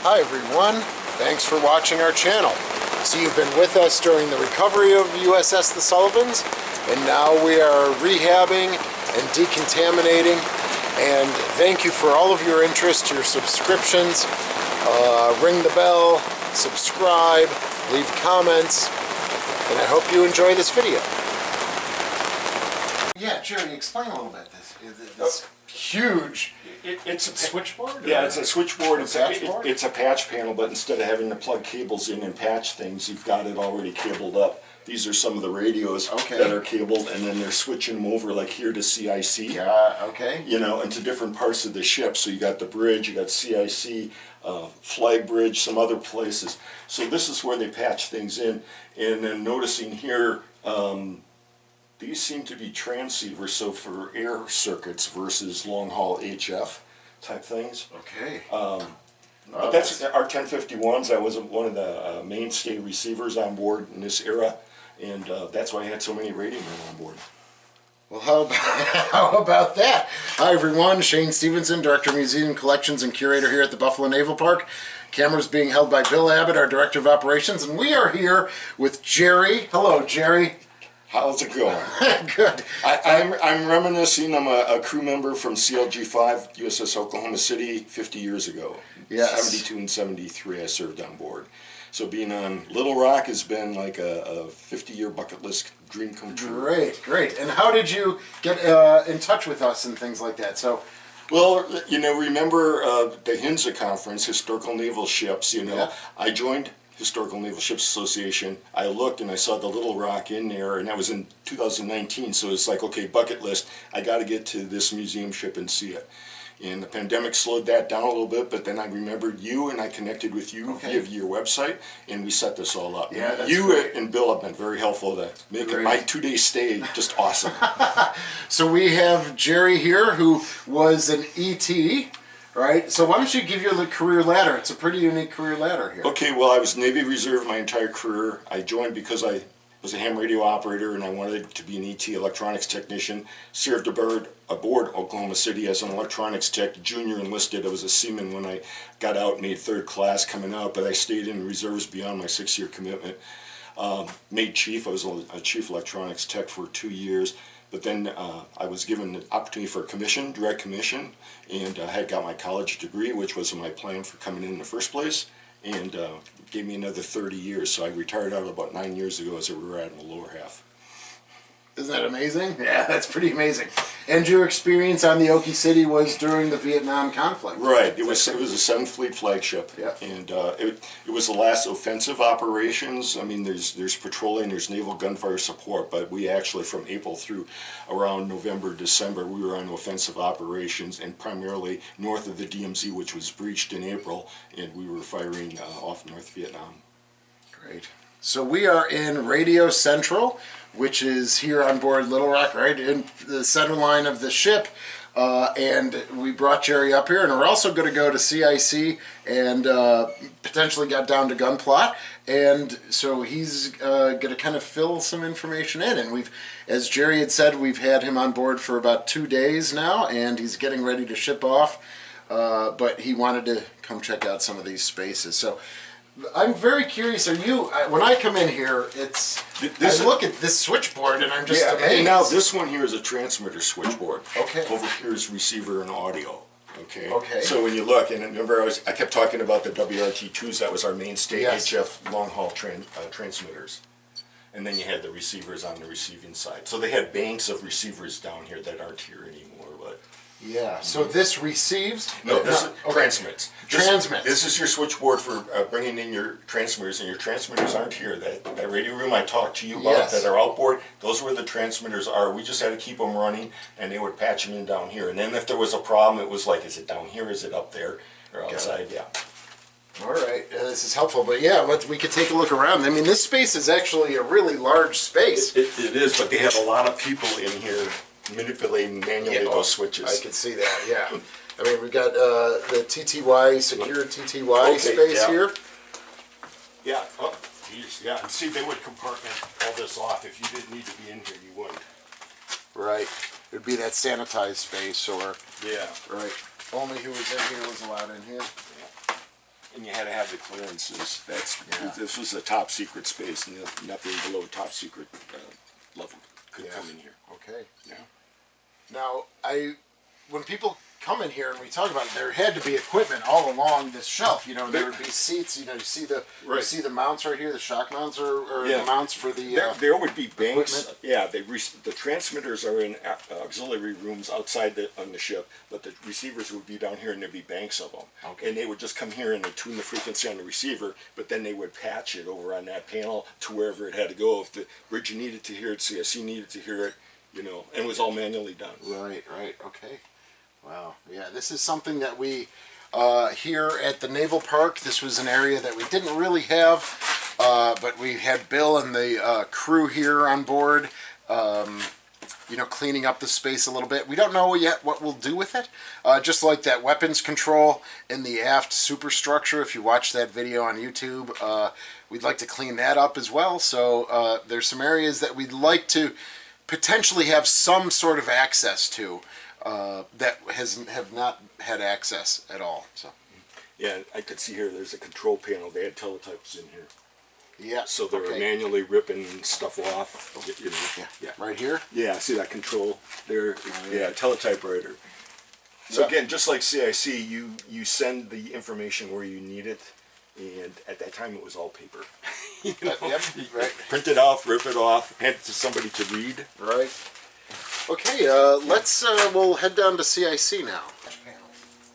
Hi everyone, thanks for watching our channel. So you've been with us during the recovery of USS the Sullivans, and now we are rehabbing and decontaminating, and thank you for all of your interest, your subscriptions. Ring the bell, subscribe, leave comments, and I hope you enjoy this video. Yeah, Jerry, explain a little bit this huge... It's a switchboard? Yeah, it's a switchboard. It's a patch panel, but instead of having to plug cables in and patch things, you've got it already cabled up. These are some of the radios that are cabled, and then they're switching them over, like here to CIC. You know, into different parts of the ship. So you got the bridge, you got CIC, flag bridge, some other places. So this is where they patch things in. And then noticing here, these seem to be transceivers, so for air circuits versus long-haul HF type things. Okay. But that's our 1051s. That was one of the mainstay receivers on board in this era, and that's why I had so many radio men on board. Well, how about that? Hi everyone, Shane Stevenson, Director of Museum Collections and Curator here at the Buffalo Naval Park. Camera's being held by Bill Abbott, our Director of Operations, and we are here with Jerry. Hello, Jerry. How's it going? Good. I'm reminiscing. I'm a crew member from CLG5, USS Oklahoma City, 50 years ago. Yes. 72 and 73 I served on board. So being on Little Rock has been like a 50-year bucket list dream come true. Great, great. And how did you get in touch with us and things like that? So, well, you know, remember the HNSA conference, Historical Naval Ships, you know. Yeah. I joined Historical Naval Ships Association. I looked and I saw the Little Rock in there, and that was in 2019, so it's like, okay, bucket list, I got to get to this museum ship and see it. And the pandemic slowed that down a little bit, but then I remembered you, and I connected with you via your website, and we set this all up. Yeah, that's you great. And Bill have been very helpful to make my 2-day stay just awesome. So we have Jerry here, who was an ET, right? So why don't you give your career ladder? It's a pretty unique career ladder here. Okay, well, I was Navy Reserve my entire career. I joined because I was a ham radio operator and I wanted to be an ET electronics technician. Served aboard Oklahoma City as an electronics tech, junior enlisted. I was a seaman when I got out, made third class coming out, but I stayed in reserves beyond my 6-year commitment. Made chief. I was a chief electronics tech for 2 years. But then I was given the opportunity for a commission, direct commission, and I had got my college degree, which was my plan for coming in the first place, and gave me another 30 years. So I retired out about 9 years ago as a rear admiral lower half. Isn't that amazing? Yeah, that's pretty amazing. And your experience on the Okie City was during the Vietnam conflict. Right. It was a 7th Fleet flagship. Yeah. And it was the last offensive operations. I mean, there's patrolling, there's naval gunfire support, but we actually, from April through around November, December, we were on offensive operations, and primarily north of the DMZ, which was breached in April, and we were firing off North Vietnam. Great. So we are in Radio Central, which is here on board Little Rock, right in the center line of the ship. And we brought Jerry up here, and we're also going to go to CIC and potentially got down to Gunplot. And so he's going to kind of fill some information in. And we've, as Jerry had said, we've had him on board for about 2 days now, and he's getting ready to ship off. But he wanted to come check out some of these spaces. So I'm very curious, are you, when I come in here, I look at this switchboard and I'm just amazed. And now this one here is a transmitter switchboard. Okay. Over here is receiver and audio. Okay. Okay. So when you look, and remember I kept talking about the WRT2s, that was our mainstay HF long-haul transmitters. And then you had the receivers on the receiving side. So they had banks of receivers down here that aren't here anymore, but... Yeah, so this receives? No, this transmits. Transmits. This is your switchboard for bringing in your transmitters, and your transmitters aren't here. That radio room I talked to you about that are outboard, those are where the transmitters are. We just had to keep them running, and they would patch them in down here. And then if there was a problem, it was like, is it down here, is it up there, or outside? Yeah. All right, this is helpful, but yeah, we could take a look around. I mean, this space is actually a really large space. It is, but they have a lot of people in here manipulating manually those switches. I can see that, yeah. I mean, we've got the TTY, secure TTY space here. Yeah, oh, geez, yeah, and see, they would compartment all this off. If you didn't need to be in here, you wouldn't. Right. It would be that sanitized space, or... Yeah. Right. Only who was in here was allowed in here. And you had to have the clearances. Yeah. This was a top secret space, and nothing below top secret level could come in here. Okay. Yeah. Now, when people come in here and we talk about it, there had to be equipment all along this shelf. You know, there would be seats. You know, you see the mounts right here, the shock mounts or the mounts for the. There would be banks. Equipment. Yeah, the transmitters are in auxiliary rooms outside on the ship, but the receivers would be down here, and there'd be banks of them. Okay. And they would just come here and they'd tune the frequency on the receiver, but then they would patch it over on that panel to wherever it had to go. If the bridge needed to hear it, CSC needed to hear it, you know, and it was all manually done. Right. Okay. Wow. Yeah, this is something that we here at the Naval Park. This was an area that we didn't really have, but we had Bill and the crew here on board. You know, cleaning up the space a little bit. We don't know yet what we'll do with it. Just like that weapons control in the aft superstructure, if you watch that video on YouTube, we'd like to clean that up as well. So there's some areas that we'd like to potentially have some sort of access to that have not had access at all. So yeah, I could see here there's a control panel. They had teletypes in here. yeah, So they were manually ripping stuff off. You know. yeah, right here. Yeah, see that control there? Yeah, teletypewriter. So again, just like CIC, you send the information where you need it, and at that time it was all paper. You know? Yep, right. Print it off, rip it off, hand it to somebody to read. Right. Okay, we'll head down to CIC now.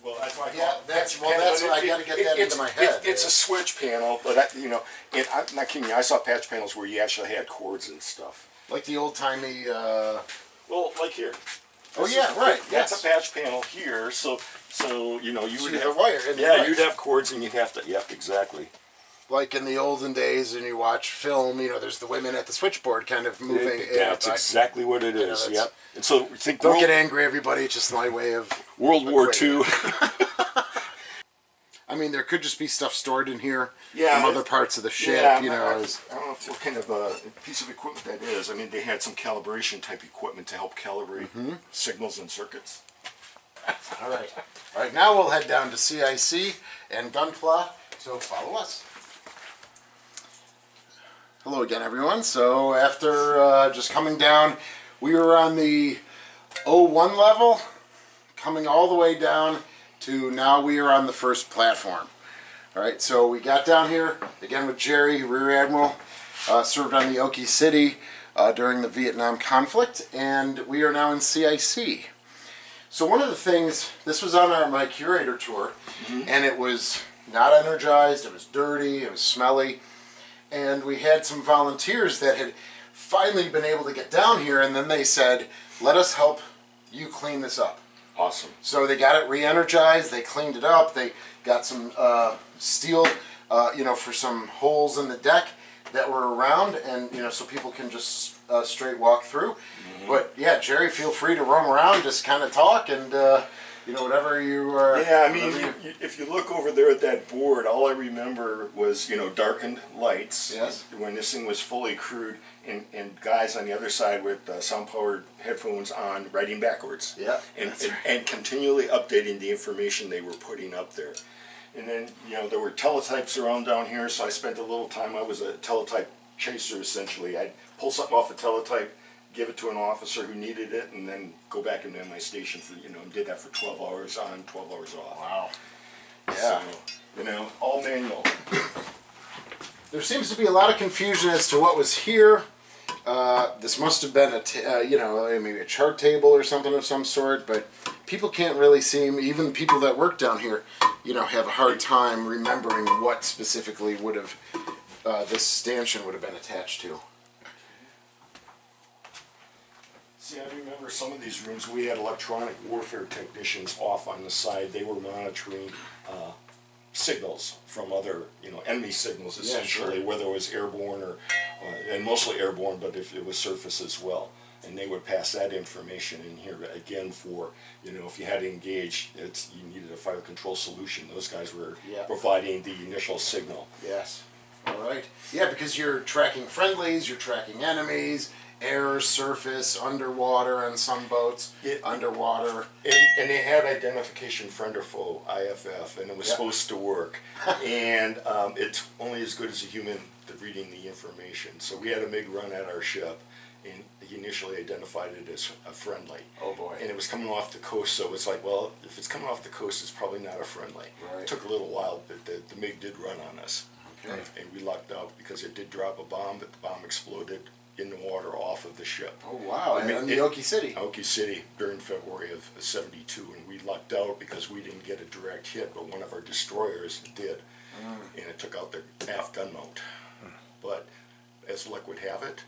Well, that's why. Yeah, that's what I got to get that into my head. It's a switch panel, but you know, and I'm not kidding you. I saw patch panels where you actually had cords and stuff. Like the old timey. Well, like here. Oh yeah, right. That's a patch panel here, so you know you would you'd have have wire. Yeah, you'd have cords, and you'd have to. Yep, exactly. Like in the olden days, and you watch film, you know, there's the women at the switchboard kind of moving. That's exactly what it is. Yep. And so think. Don't get angry, everybody. It's just my way of. World War II. I mean, there could just be stuff stored in here Yeah, from other parts of the ship, Yeah, you know. I don't know what kind of piece of equipment that is. I mean, they had some calibration type equipment to help calibrate signals and circuits. All right. All right, now we'll head down to CIC and Gunpla, so follow us. Hello again, everyone. So after just coming down, we were on the 01 level, coming all the way down to now we are on the first platform. All right, so we got down here, again with Jerry, Rear Admiral, served on the Okie City during the Vietnam conflict, and we are now in CIC. So one of the things, this was on my curator tour, and it was not energized, it was dirty, it was smelly, and we had some volunteers that had finally been able to get down here, and then they said, let us help you clean this up. Awesome. So they got it re-energized, they cleaned it up, they got some steel, you know, for some holes in the deck that were around, and, you know, so people can just straight walk through. But, yeah, Jerry, feel free to roam around, just kind of talk, and, you know, whatever you are. Yeah, I mean, if you look over there at that board, all I remember was, you know, darkened lights. Yes. When this thing was fully crewed, and guys on the other side with sound-powered headphones on, writing backwards. Yeah. And continually updating the information they were putting up there. And then, you know, there were teletypes around down here, so I spent a little time. I was a teletype chaser, essentially. I'd pull something off a teletype, give it to an officer who needed it, and then go back into my station for, you know, and did that for 12 hours on, 12 hours off. Wow. Yeah. So, you know, all manual. There seems to be a lot of confusion as to what was here. This must have been you know, maybe a chart table or something of some sort, but people can't really seem, even people that work down here, you know, have a hard time remembering what specifically would have, this stanchion would have been attached to. See, I remember some of these rooms, we had electronic warfare technicians off on the side. They were monitoring signals from other, you know, enemy signals, essentially, whether it was airborne or, and mostly airborne, but if it was surface as well. And they would pass that information in here, again, for, you know, if you had to engage, you needed a fire control solution. Those guys were providing the initial signal. Yes. All right. Yeah, because you're tracking friendlies, you're tracking enemies, air, surface, underwater on some boats, underwater. And they had identification friend or foe, IFF, and it was supposed to work. And it's only as good as a human at reading the information. So we had a MiG run at our ship, and he initially identified it as a friendly. Oh boy. And it was coming off the coast, so it's like, well, if it's coming off the coast, it's probably not a friendly. Right. It took a little while, but the MiG did run on us. Okay. And we lucked out because it did drop a bomb, but the bomb exploded in the water off of the ship. Oh wow, and in the Okie City. Okie City during February of '72, and we lucked out because we didn't get a direct hit, but one of our destroyers did, and it took out their aft gunboat. But as luck would have it,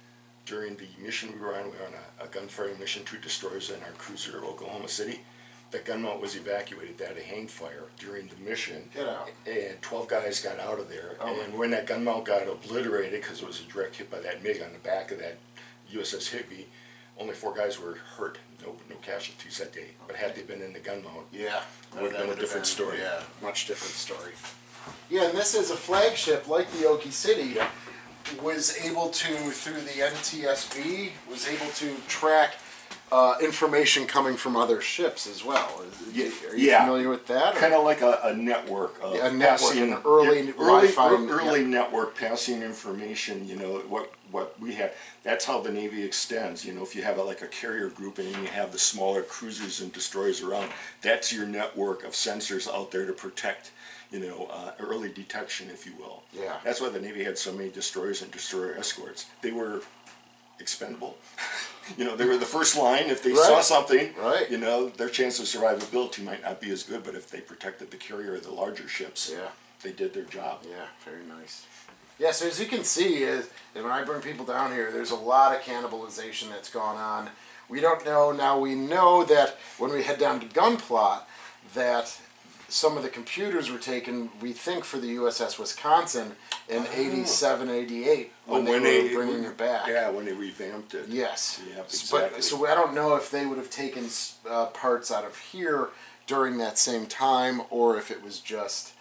during the mission we were on a gunfighting mission, 2 destroyers and our cruiser Oklahoma City. The gunboat was evacuated. They had a hang fire during the mission. Get out. And 12 guys got out of there. Oh. And when that gunboat got obliterated, because it was a direct hit by that MiG on the back of that USS Higbee, only 4 guys were hurt. No casualties that day. But had they been in the gunboat, Yeah, that would have been a different story. Yeah, much different story. Yeah, and this is a flagship like the Okie City. Yeah. Was able to, through the NTSB, was able to track information coming from other ships as well. Are you familiar with that? Kind of like a network of A network, passing, an early Wi-Fi. early network passing information. You know what we have. That's how the Navy extends. You know, if you have like a carrier group and then you have the smaller cruisers and destroyers around, that's your network of sensors out there to protect. You know, early detection, if you will. Yeah. That's why the Navy had so many destroyers and destroyer escorts. They were expendable. You know, they were the first line. If they saw something, you know, their chance of survivability might not be as good, but if they protected the carrier or the larger ships, they did their job. Yeah, very nice. Yeah, so as you can see, when I bring people down here, there's a lot of cannibalization that's gone on. We don't know, now we know that when we head down to Gunplot, that some of the computers were taken, we think, for the USS Wisconsin in 87, 88, when they were bringing it back. Yeah, when they revamped it. Yes. Yep, exactly. But, so I don't know if they would have taken parts out of here during that same time, or if it was just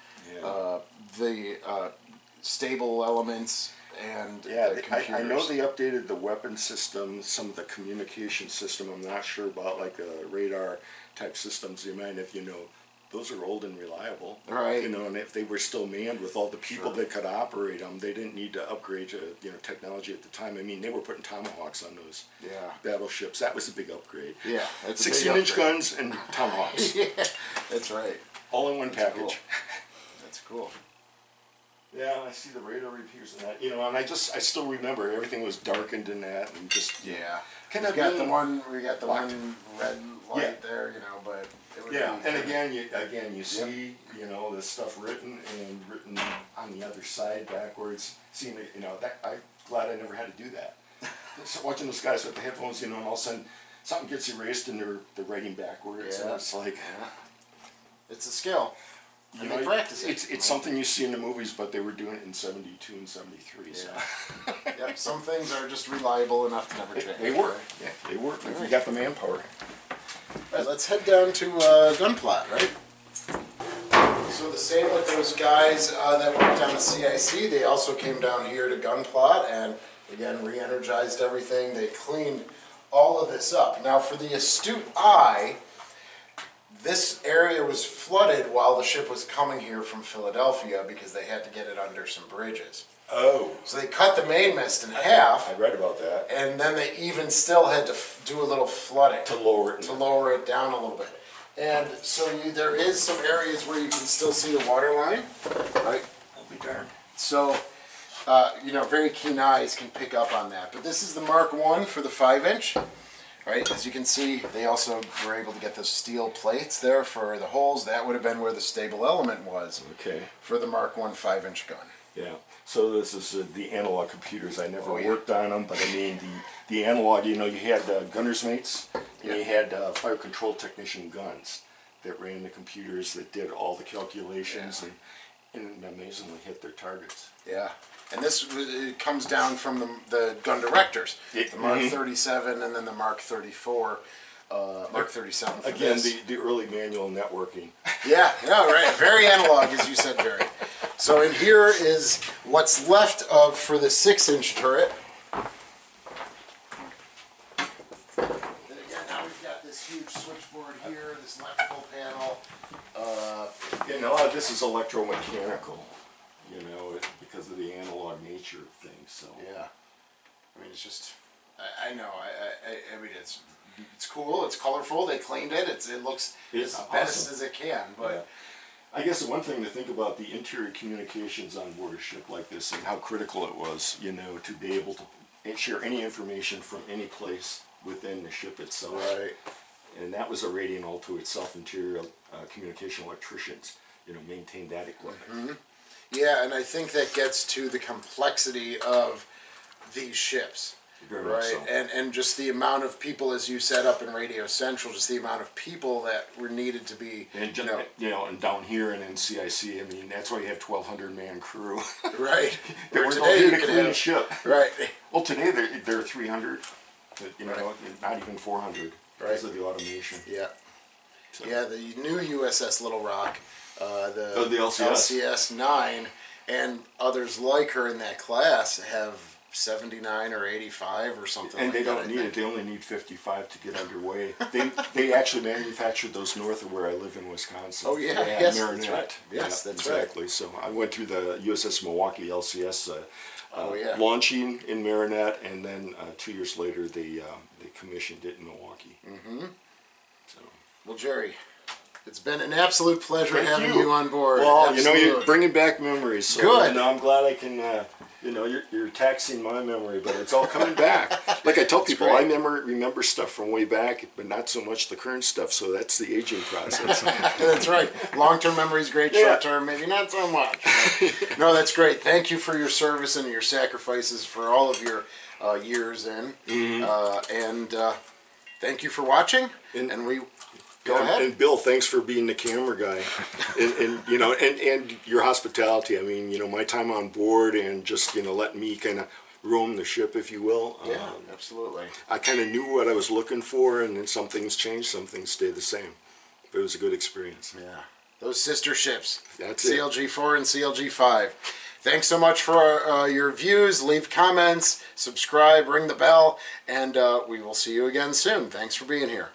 the stable elements and the computers. I know they updated the weapon system, some of the communication system. I'm not sure about like the radar type systems. You might, if you know, those are old and reliable, right? You know, and if they were still manned with all the people that could operate them, they didn't need to upgrade, technology at the time. I mean, they were putting Tomahawks on those battleships. That was a big upgrade. Yeah, that's 16-inch guns and Tomahawks. Yeah, that's right. All in one package. Cool. That's cool. Yeah, I see the radar repeaters and that. You know, and I still remember everything was darkened in that, and just we got the one red light there, you know, but it would be and again you see, you know, this stuff written on the other side backwards. Seeing it, you know, that I'm glad I never had to do that. So watching those guys with the headphones, you know, and all of a sudden something gets erased and they're writing backwards, and it's like it's a skill. And they practice it. It's something you see in the movies, but they were doing it in 72 and 73. So. Yep, some things are just reliable enough to never change. They work. Yeah, they work. If you got the manpower. All right, let's head down to Gunplot, right? So the same with those guys that worked on the CIC, they also came down here to Gunplot and, again, re-energized everything. They cleaned all of this up. Now, for the astute eye, this area was flooded while the ship was coming here from Philadelphia because they had to get it under some bridges. Oh. So they cut the mainmast in half. I read about that. And then they even still had to do a little flooding. To lower it. To lower it down a little bit. And so there is some areas where you can still see the water line. Right? I'll be darned. So, you know, very keen eyes can pick up on that. But this is the Mark I for the 5-inch. Right, as you can see, they also were able to get those steel plates there for the holes. That would have been where the stable element was for the Mark I 5-inch gun. Yeah, so this is the analog computers. I never worked on them, but I mean the analog, you know, you had gunner's mates, and you had fire control technician guns that ran the computers that did all the calculations and amazingly hit their targets. Yeah. And this it comes down from the gun directors, the Mark 37 and then the Mark 34, Mark 37 for again, this. the early manual networking. Yeah, right. Very analog, as you said, Jerry. So in here is what's left of for the 6-inch turret. And again, now we've got this huge switchboard here, this electrical panel. You know, this is electromechanical, you know, because of the analog nature of things, so. Yeah. I mean, it's just, I know, I mean, it's cool, it's colorful, they cleaned it, it looks It's as best awesome. as it can, but... Yeah. I guess the one thing to think about the interior communications on board a ship like this and how critical it was, you know, to be able to share any information from any place within the ship itself. Right. And that was a rating all to itself. Interior communication electricians, you know, maintained that equipment. Mm-hmm. Yeah, and I think that gets to the complexity of these ships. Very much Right, so. and just the amount of people, as you set up in Radio Central, just the amount of people that were needed to be, And and down here in NCIC, I mean, that's why you have 1,200 man crew. right. They Where were today here you to can clean a have, ship. right, Well, today they're 300, but, you know, Right. not even 400 because of the automation. yeah, So. yeah. The new USS Little Rock, the the LCS. LCS 9, and others like her in that class have 79 or 85 or something. And like they that, don't I need think. it. They only need 55 to get underway. They actually manufactured those north of where I live in Wisconsin. Oh, yeah, Yeah, yes, Marinette. that's right. Yes, Yeah, that's right. exactly. So I went through the USS Milwaukee LCS Oh, yeah. launching in Marinette, and then 2 years later they commissioned it in Milwaukee. Mm-hmm. So. Well, Jerry, it's been an absolute pleasure Thank having you. you on board. Well, you know, Absolutely. you're bringing back memories. So, Good. You know, I'm glad I can. You know, you're taxing my memory, but it's all coming back. Like I tell people, great. I remember stuff from way back, but not so much the current stuff. So that's the aging process. That's right. Long-term memory is great. Yeah. Short-term, maybe not so much. No, that's great. Thank you for your service and your sacrifices for all of your years in. And thank you for watching. And we go ahead. And Bill, thanks for being the camera guy, and you know, and your hospitality. I mean, you know, my time on board and just letting me kind of roam the ship, if you will. Yeah, absolutely. I kind of knew what I was looking for, and then some things changed, some things stayed the same. But it was a good experience. Yeah, those sister ships. That's it. CLG4 and CLG5. Thanks so much for your views. Leave comments, subscribe, ring the bell, and we will see you again soon. Thanks for being here.